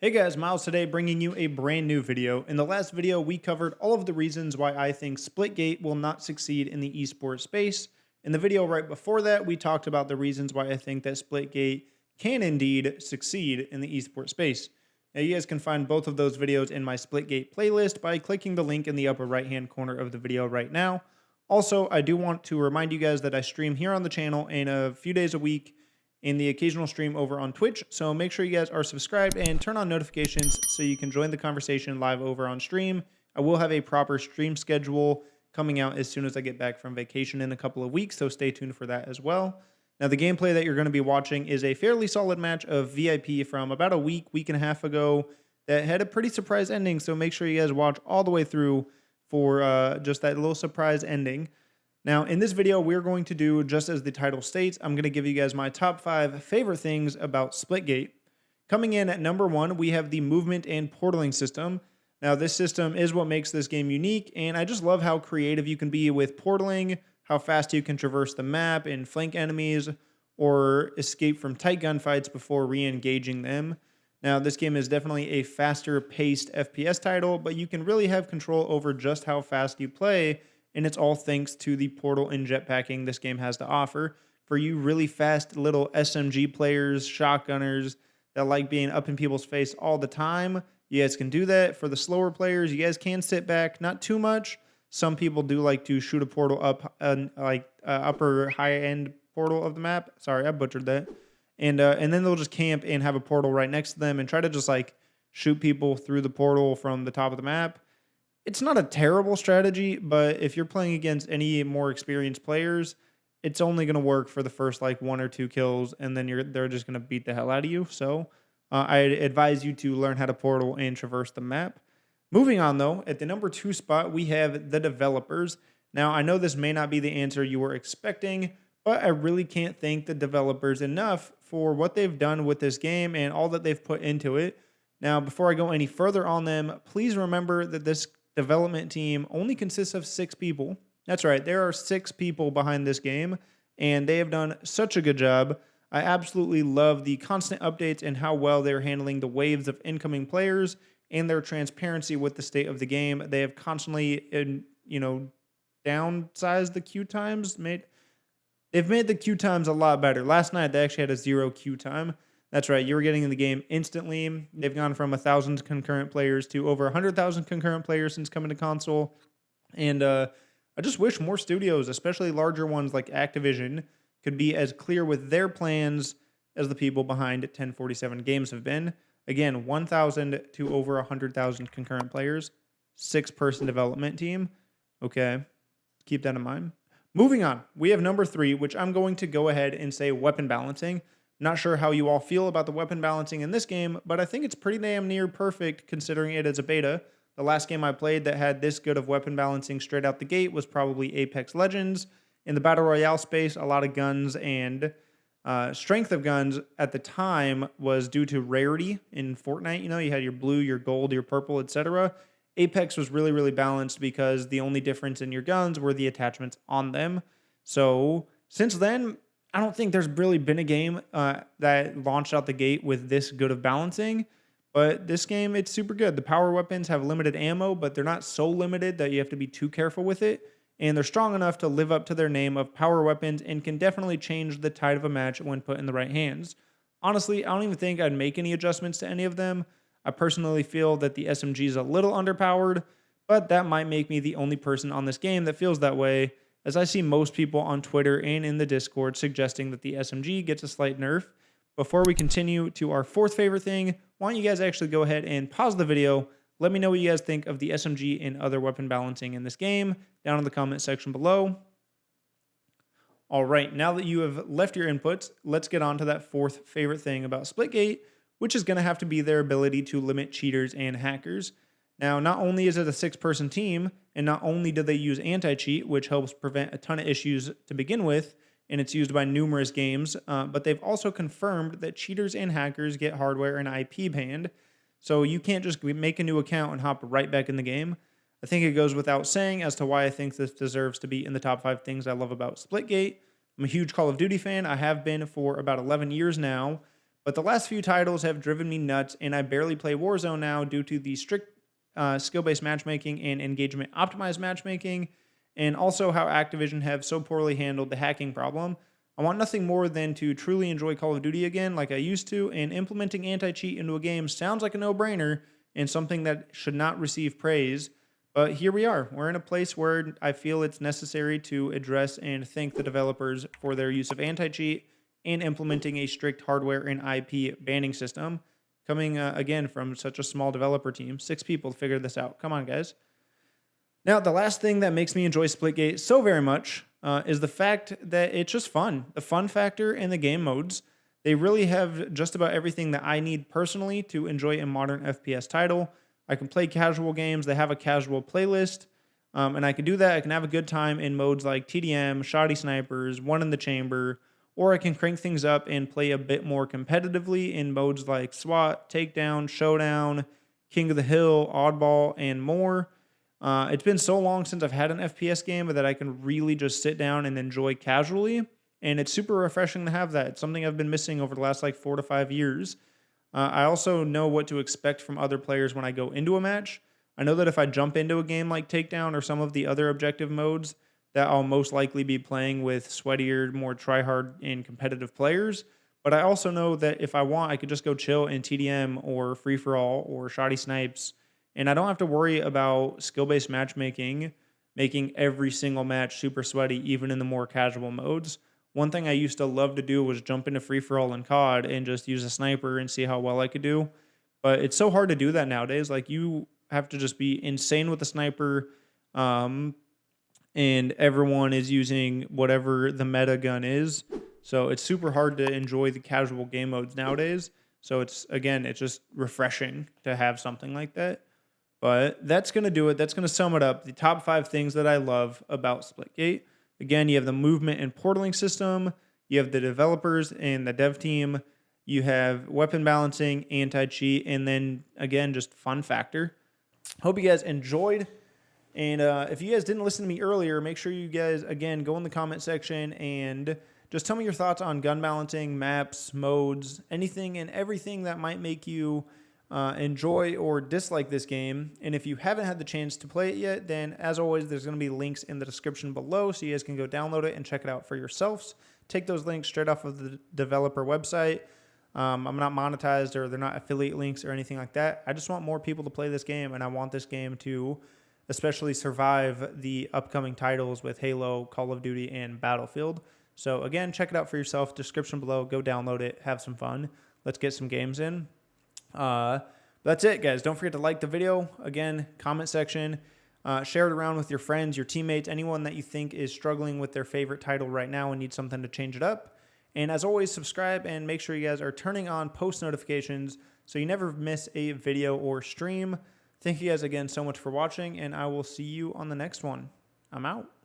Hey guys, Miles today bringing you a brand new video. In the last video, we covered all of the reasons why I think Splitgate will not succeed in the esports space. In the video right before that, we talked about the reasons why I think that Splitgate can indeed succeed in the esports space. Now, you guys can find both of those videos in my Splitgate playlist by clicking the link in the upper right-hand corner of the video right now. Also, I do want to remind you guys that I stream here on the channel in a few days a week in the occasional stream over on Twitch. So make sure you guys are subscribed and turn on notifications so you can join the conversation live over on stream. I will have a proper stream schedule coming out as soon as I get back from vacation in a couple of weeks, so stay tuned for that as well. Now, the gameplay that you're going to be watching is a fairly solid match of VIP from about a week and a half ago that had a pretty surprise ending, so make sure you guys watch all the way through for just that little surprise ending. Now, in this video, we're going to do, just as the title states, I'm going to give you guys my top 5 favorite things about Splitgate. Coming in at number 1, we have the movement and portaling system. Now, this system is what makes this game unique, and I just love how creative you can be with portaling, how fast you can traverse the map and flank enemies, or escape from tight gunfights before re-engaging them. Now, this game is definitely a faster-paced FPS title, but you can really have control over just how fast you play, and it's all thanks to the portal and jetpacking this game has to offer. For you really fast little SMG players, shotgunners that like being up in people's face all the time, you guys can do that. For the slower players, you guys can sit back, not too much. Some people do like to shoot a portal up, upper high end portal of the map. Sorry, I butchered that. And then they'll just camp and have a portal right next to them and try to just like shoot people through the portal from the top of the map. It's not a terrible strategy, but if you're playing against any more experienced players, it's only going to work for the first like 1 or 2 kills, and then they're just going to beat the hell out of you. So I advise you to learn how to portal and traverse the map. Moving on, though, at the number 2 spot, we have the developers. Now, I know this may not be the answer you were expecting, but I really can't thank the developers enough for what they've done with this game and all that they've put into it. Now, before I go any further on them, please remember that this development team only consists of 6 people. That's right, there are 6 people behind this game, and they have done such a good job. I absolutely love the constant updates and how well they're handling the waves of incoming players and their transparency with the state of the game. They have constantly, downsized the queue times. They've made the queue times a lot better. Last night, they actually had a 0 queue time. That's right, you were getting in the game instantly. They've gone from 1,000 concurrent players to over 100,000 concurrent players since coming to console. And I just wish more studios, especially larger ones like Activision, could be as clear with their plans as the people behind 1047 Games have been. Again, 1,000 to over 100,000 concurrent players, 6-person development team. Okay, keep that in mind. Moving on, we have number 3, which I'm going to go ahead and say weapon balancing. Not sure how you all feel about the weapon balancing in this game, but I think it's pretty damn near perfect considering it is a beta. The last game I played that had this good of weapon balancing straight out the gate was probably Apex Legends. In the Battle Royale space, a lot of guns and strength of guns at the time was due to rarity in Fortnite. You know, you had your blue, your gold, your purple, etc. Apex was really, really balanced because the only difference in your guns were the attachments on them. So since then, I don't think there's really been a game that launched out the gate with this good of balancing, but this game, it's super good. The power weapons have limited ammo, but they're not so limited that you have to be too careful with it, and they're strong enough to live up to their name of power weapons and can definitely change the tide of a match when put in the right hands. Honestly, I don't even think I'd make any adjustments to any of them. I personally feel that the SMG is a little underpowered, but that might make me the only person on this game that feels that way, as I see most people on Twitter and in the Discord suggesting that the SMG gets a slight nerf. Before we continue to our 4th favorite thing, why don't you guys actually go ahead and pause the video, let me know what you guys think of the SMG and other weapon balancing in this game down in the comment section below. All right, now that you have left your inputs, let's get on to that 4th favorite thing about Splitgate, which is going to have to be their ability to limit cheaters and hackers. Now, not only is it a 6-person team, and not only do they use AntiCheat, which helps prevent a ton of issues to begin with, and it's used by numerous games, but they've also confirmed that cheaters and hackers get hardware and IP banned, so you can't just make a new account and hop right back in the game. I think it goes without saying as to why I think this deserves to be in the top 5 things I love about Splitgate. I'm a huge Call of Duty fan. I have been for about 11 years now, But the last few titles have driven me nuts, and I barely play Warzone now due to the strict skill-based matchmaking and engagement optimized matchmaking, and also how Activision have so poorly handled the hacking problem. I want nothing more than to truly enjoy Call of Duty again like I used to, and implementing anti-cheat into a game sounds like a no-brainer and something that should not receive praise. But here we are. We're in a place where I feel it's necessary to address and thank the developers for their use of anti-cheat and implementing a strict hardware and IP banning system. Coming again from such a small developer team, 6 people to figure this out. Come on, guys. Now, the last thing that makes me enjoy Splitgate so very much is the fact that it's just fun. The fun factor and the game modes. They really have just about everything that I need personally to enjoy a modern FPS title. I can play casual games. They have a casual playlist. And I can do that. I can have a good time in modes like TDM, Shoddy Snipers, One in the Chamber, or I can crank things up and play a bit more competitively in modes like SWAT, Takedown, Showdown, King of the Hill, Oddball, and more. It's been so long since I've had an FPS game that I can really just sit down and enjoy casually, and it's super refreshing to have that. It's something I've been missing over the last like 4 to 5 years. I also know what to expect from other players when I go into a match. I know that if I jump into a game like Takedown or some of the other objective modes, that I'll most likely be playing with sweatier, more try-hard and competitive players. But I also know that if I want, I could just go chill in TDM or free-for-all or Shoddy Snipes, and I don't have to worry about skill-based matchmaking, making every single match super sweaty, even in the more casual modes. One thing I used to love to do was jump into free-for-all in COD and just use a sniper and see how well I could do. But it's so hard to do that nowadays. Like, you have to just be insane with the sniper, and everyone is using whatever the meta gun is. So it's super hard to enjoy the casual game modes nowadays. So it's just refreshing to have something like that. But that's going to do it. That's going to sum it up. The top 5 things that I love about Splitgate. Again, you have the movement and portaling system. You have the developers and the dev team. You have weapon balancing, anti-cheat, and then, again, just fun factor. Hope you guys enjoyed. And if you guys didn't listen to me earlier, make sure you guys, again, go in the comment section and just tell me your thoughts on gun balancing, maps, modes, anything and everything that might make you enjoy or dislike this game. And if you haven't had the chance to play it yet, then as always, there's going to be links in the description below so you guys can go download it and check it out for yourselves. Take those links straight off of the developer website. I'm not monetized, or they're not affiliate links or anything like that. I just want more people to play this game, and I want this game to especially survive the upcoming titles with Halo, Call of Duty, and Battlefield. So again, check it out for yourself. Description below. Go download it. Have some fun. Let's get some games in. That's it, guys. Don't forget to like the video. Again, comment section. Share it around with your friends, your teammates, anyone that you think is struggling with their favorite title right now and needs something to change it up. And as always, subscribe and make sure you guys are turning on post notifications so you never miss a video or stream. Thank you guys again so much for watching, and I will see you on the next one. I'm out.